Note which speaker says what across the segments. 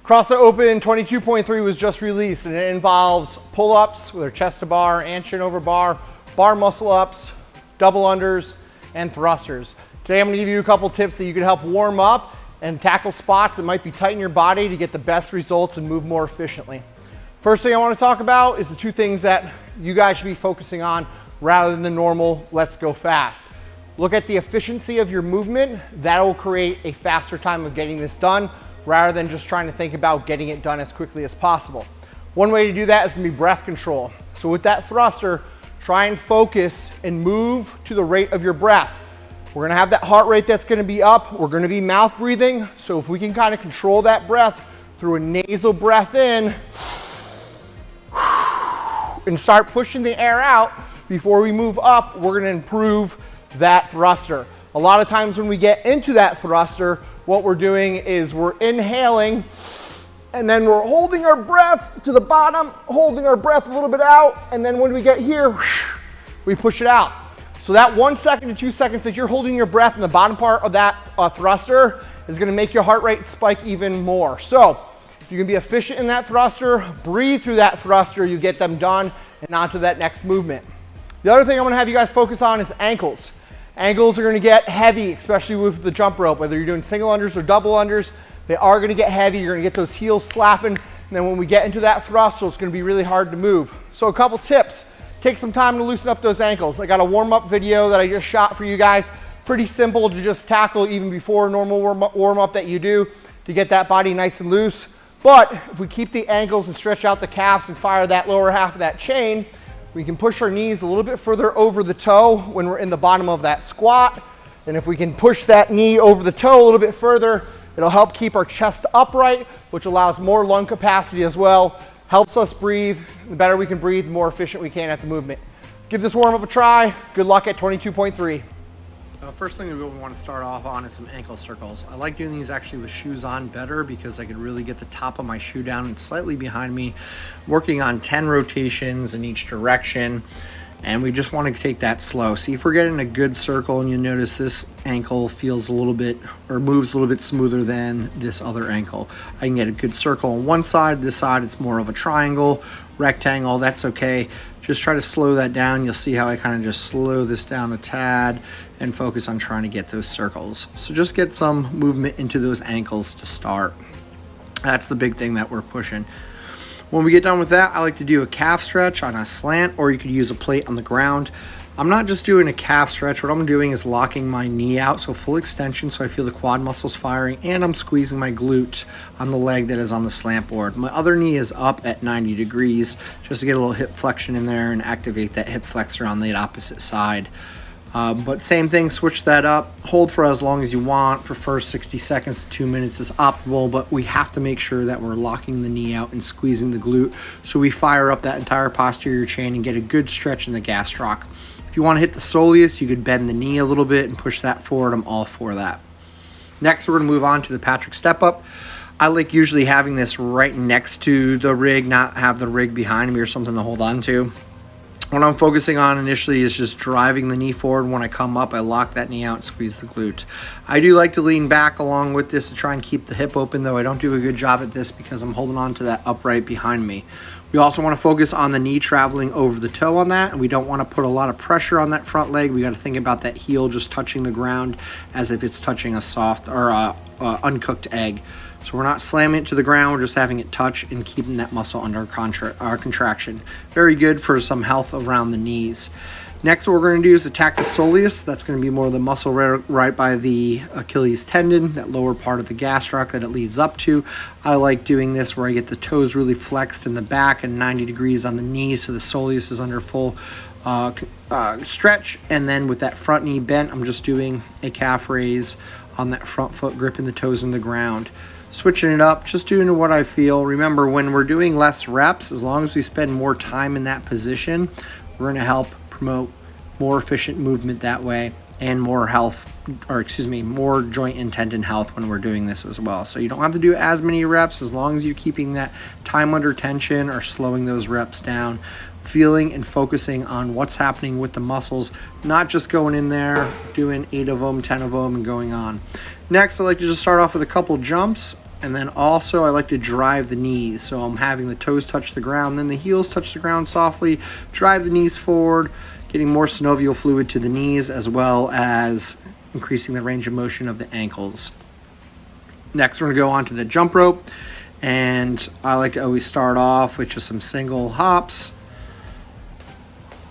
Speaker 1: CrossFit Open 22.3 was just released, and it involves pull-ups with our chest to bar and chin over bar, bar muscle ups, double unders, and thrusters. Today I'm going to give you a couple tips that you can help warm up and tackle spots that might be tight in your body to get the best results and move more efficiently. First thing I want to talk about is the two things that you guys should be focusing on rather than the normal let's go fast. Look at the efficiency of your movement. That will create a faster time of getting this done rather than just trying to think about getting it done as quickly as possible. One way to do that is going to be breath control. So with that thruster, try and focus and move to the rate of your breath. We're going to have that heart rate that's going to be up. We're going to be mouth breathing. So if we can kind of control that breath through a nasal breath in and start pushing the air out before we move up, we're going to improve that thruster. A lot of times when we get into that thruster, what we're doing is we're inhaling and then we're holding our breath to the bottom, holding our breath a little bit out, and then when we get here, we push it out. So that 1 second to 2 seconds that you're holding your breath in the bottom part of that thruster is going to make your heart rate spike even more. So if you can be efficient in that thruster, breathe through that thruster, you get them done and on to that next movement. The other thing I want to have you guys focus on is ankles. Ankles are going to get heavy, especially with the jump rope, whether you're doing single unders or double unders. They are going to get heavy. You're going to get those heels slapping. And then when we get into that thruster, it's going to be really hard to move. So a couple tips. Take some time to loosen up those ankles. I got a warm-up video that I just shot for you guys. Pretty simple to just tackle even before a normal warm-up that you do to get that body nice and loose. But if we keep the ankles and stretch out the calves and fire that lower half of that chain, we can push our knees a little bit further over the toe when we're in the bottom of that squat. And if we can push that knee over the toe a little bit further, it'll help keep our chest upright, which allows more lung capacity as well. Helps us breathe. The better we can breathe, the more efficient we can at the movement. Give this warm-up a try. Good luck at 22.3.
Speaker 2: First thing that we want to start off on is some ankle circles. I like doing these actually with shoes on better because I could really get the top of my shoe down and slightly behind me, working on 10 rotations in each direction. And we just want to take that slow. See if we're getting a good circle, and you'll notice this ankle feels a little bit or moves a little bit smoother than this other ankle. I can get a good circle on one side. This side it's more of a triangle, rectangle. That's okay. Just try to slow that down. You'll see how I kind of just slow this down a tad and focus on trying to get those circles. So just get some movement into those ankles to start. That's the big thing that we're pushing. When we get done with that, I like to do a calf stretch on a slant, or you could use a plate on the ground. I'm not just doing a calf stretch. What I'm doing is locking my knee out, so full extension, so I feel the quad muscles firing, and I'm squeezing my glute on the leg that is on the slant board. My other knee is up at 90 degrees, just to get a little hip flexion in there and activate that hip flexor on the opposite side. But same thing, switch that up, hold for as long as you want. Prefer 60 seconds to 2 minutes is optimal, but we have to make sure that we're locking the knee out and squeezing the glute so we fire up that entire posterior chain and get a good stretch in the gastroc. If you want to hit the soleus, you could bend the knee a little bit and push that forward. I'm all for that. Next, we're going to move on to the Patrick step up. I like usually having this right next to the rig, not have the rig behind me or something to hold on to. What I'm focusing on initially is just driving the knee forward. When I come up, I lock that knee out and squeeze the glute. I do like to lean back along with this to try and keep the hip open, though I don't do a good job at this because I'm holding on to that upright behind me. We also want to focus on the knee traveling over the toe on that, and we don't want to put a lot of pressure on that front leg. We got to think about that heel just touching the ground as if it's touching a soft or uncooked egg. So we're not slamming it to the ground, we're just having it touch and keeping that muscle under contraction. Very good for some health around the knees. Next, what we're going to do is attack the soleus. That's going to be more of the muscle right by the Achilles tendon, that lower part of the gastroc that it leads up to. I like doing this where I get the toes really flexed in the back and 90 degrees on the knees, so the soleus is under full stretch. And then with that front knee bent, I'm just doing a calf raise on that front foot, gripping the toes in the ground. Switching it up, just doing what I feel. Remember, when we're doing less reps, as long as we spend more time in that position, we're going to help promote more efficient movement that way and more health, or excuse me, more joint and tendon health when we're doing this as well. So you don't have to do as many reps as long as you're keeping that time under tension or slowing those reps down, feeling and focusing on what's happening with the muscles, not just going in there, doing 8 of them, 10 of them, and going on. Next, I like to just start off with a couple jumps. And then also I like to drive the knees. So I'm having the toes touch the ground, then the heels touch the ground softly, drive the knees forward, getting more synovial fluid to the knees, as well as increasing the range of motion of the ankles. Next, we're gonna go on to the jump rope. And I like to always start off with just some single hops.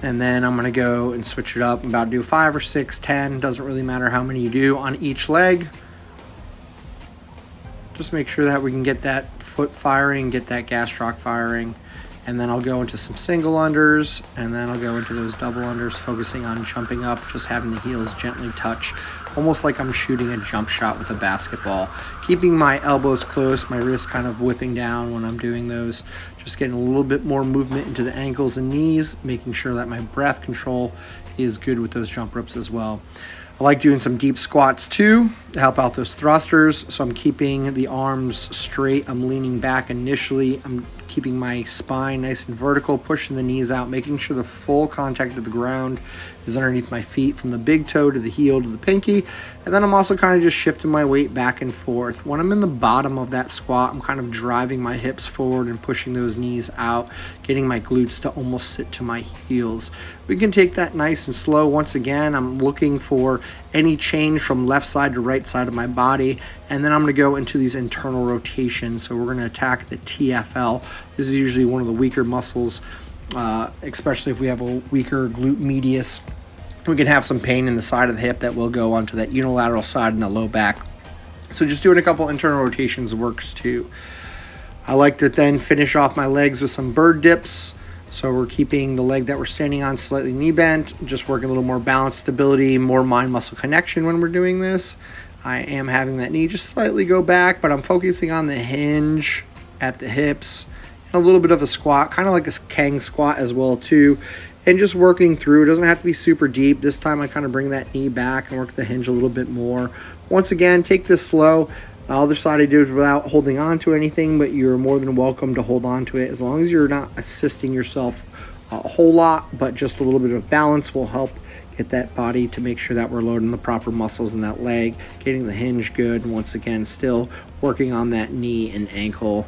Speaker 2: And then I'm gonna go and switch it up. I'm about to do 5 or 6, 10, doesn't really matter how many you do on each leg. Just make sure that we can get that foot firing, get that gastroc firing. And then I'll go into some single unders, and then I'll go into those double unders, focusing on jumping up, just having the heels gently touch, almost like I'm shooting a jump shot with a basketball. Keeping my elbows close, my wrists kind of whipping down when I'm doing those, just getting a little bit more movement into the ankles and knees, making sure that my breath control is good with those jump ropes as well. I like doing some deep squats too to help out those thrusters. So I'm keeping the arms straight. I'm leaning back initially. I'm keeping my spine nice and vertical, pushing the knees out, making sure the full contact of the ground is underneath my feet from the big toe to the heel to the pinky. And then I'm also kind of just shifting my weight back and forth. When I'm in the bottom of that squat, I'm kind of driving my hips forward and pushing those knees out, getting my glutes to almost sit to my heels. We can take that nice and slow. Once again, I'm looking for any change from left side to right side of my body. And then I'm going to go into these internal rotations. So we're going to attack the TFL. This is usually one of the weaker muscles, especially if we have a weaker glute medius. We can have some pain in the side of the hip that will go onto that unilateral side in the low back. So just doing a couple internal rotations works too. I like to then finish off my legs with some bird dips. So we're keeping the leg that we're standing on slightly knee bent, just working a little more balance, stability, more mind-muscle connection when we're doing this. I am having that knee just slightly go back, but I'm focusing on the hinge at the hips, and a little bit of a squat, kind of like a Kang squat as well too, and just working through. It doesn't have to be super deep. This time I kind of bring that knee back and work the hinge a little bit more. Once again, take this slow. The other side I do it without holding on to anything, but you're more than welcome to hold on to it as long as you're not assisting yourself a whole lot, but just a little bit of balance will help get that body to make sure that we're loading the proper muscles in that leg, getting the hinge good, and once again, still working on that knee and ankle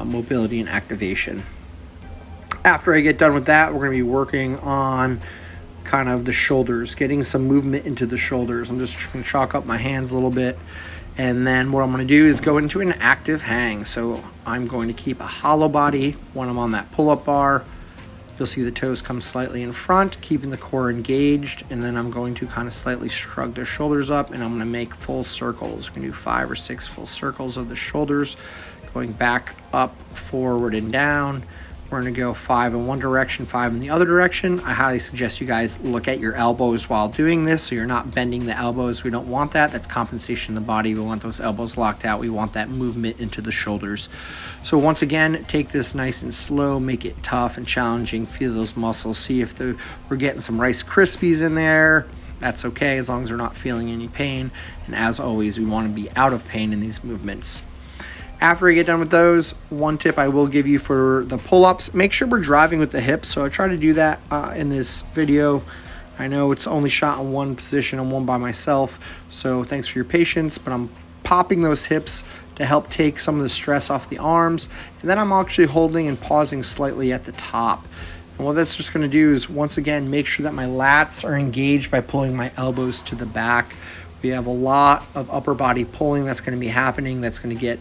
Speaker 2: mobility and activation. After I get done with that, we're going to be working on kind of the shoulders, getting some movement into the shoulders. I'm just going to chalk up my hands a little bit. And then what I'm going to do is go into an active hang. So I'm going to keep a hollow body when I'm on that pull-up bar. You'll see the toes come slightly in front, keeping the core engaged. And then I'm going to kind of slightly shrug the shoulders up, and I'm going to make full circles. We're going to do 5 or 6 full circles of the shoulders, going back, up, forward, and down. We're going to go 5 in one direction, 5 in the other direction. I highly suggest you guys look at your elbows while doing this so you're not bending the elbows. We don't want that. That's compensation in the body. We want those elbows locked out. We want that movement into the shoulders. So once again, take this nice and slow, make it tough and challenging. Feel those muscles. See if we're getting some Rice Krispies in there. That's okay as long as we're not feeling any pain. And as always, we want to be out of pain in these movements. After I get done with those, one tip I will give you for the pull-ups, make sure we're driving with the hips. So I try to do that in this video. I know it's only shot in one position and one by myself, so thanks for your patience, but I'm popping those hips to help take some of the stress off the arms, and then I'm actually holding and pausing slightly at the top. And what that's just going to do is, once again, make sure that my lats are engaged by pulling my elbows to the back. We have a lot of upper body pulling that's going to be happening. That's going to get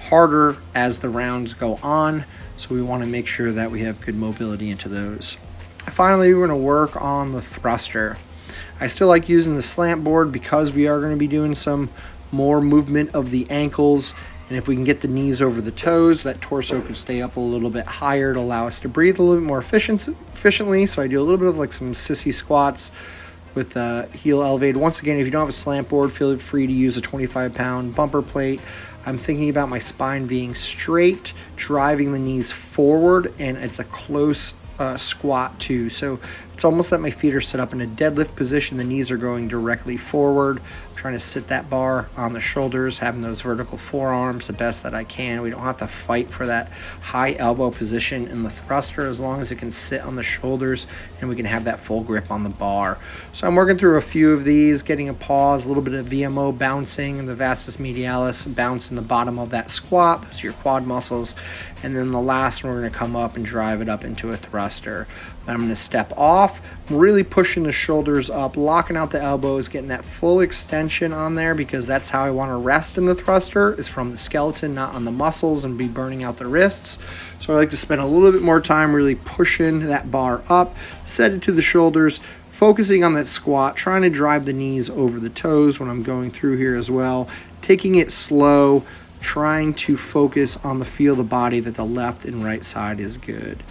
Speaker 2: harder as the rounds go on, so we want to make sure that we have good mobility into those. Finally, we're going to work on the thruster. I still like using the slant board because we are going to be doing some more movement of the ankles, and if we can get the knees over the toes, that torso can stay up a little bit higher to allow us to breathe a little bit more efficiently. So I do a little bit of like some sissy squats with the heel elevated. Once again, if you don't have a slant board, feel free to use a 25-pound bumper plate. I'm thinking about my spine being straight, driving the knees forward, and it's a close squat too. So it's almost that my feet are set up in a deadlift position. The knees are going directly forward. I'm trying to sit that bar on the shoulders, having those vertical forearms the best that I can. We don't have to fight for that high elbow position in the thruster as long as it can sit on the shoulders and we can have that full grip on the bar. So I'm working through a few of these, getting a pause, a little bit of VMO bouncing, the vastus medialis bounce in the bottom of that squat. Those are your quad muscles. And then the last one, we're going to come up and drive it up into a thruster. Then I'm going to step off, really pushing the shoulders up, locking out the elbows, getting that full extension on there, because that's how I want to rest in the thruster, is from the skeleton, not on the muscles, and be burning out the wrists. So I like to spend a little bit more time really pushing that bar up, set it to the shoulders, focusing on that squat, trying to drive the knees over the toes when I'm going through here as well, taking it slow, trying to focus on the feel of the body, that the left and right side is good.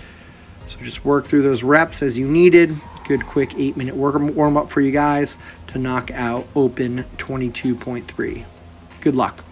Speaker 2: So just work through those reps as you needed. Good quick 8-minute warm up for you guys to knock out open 22.3. Good luck.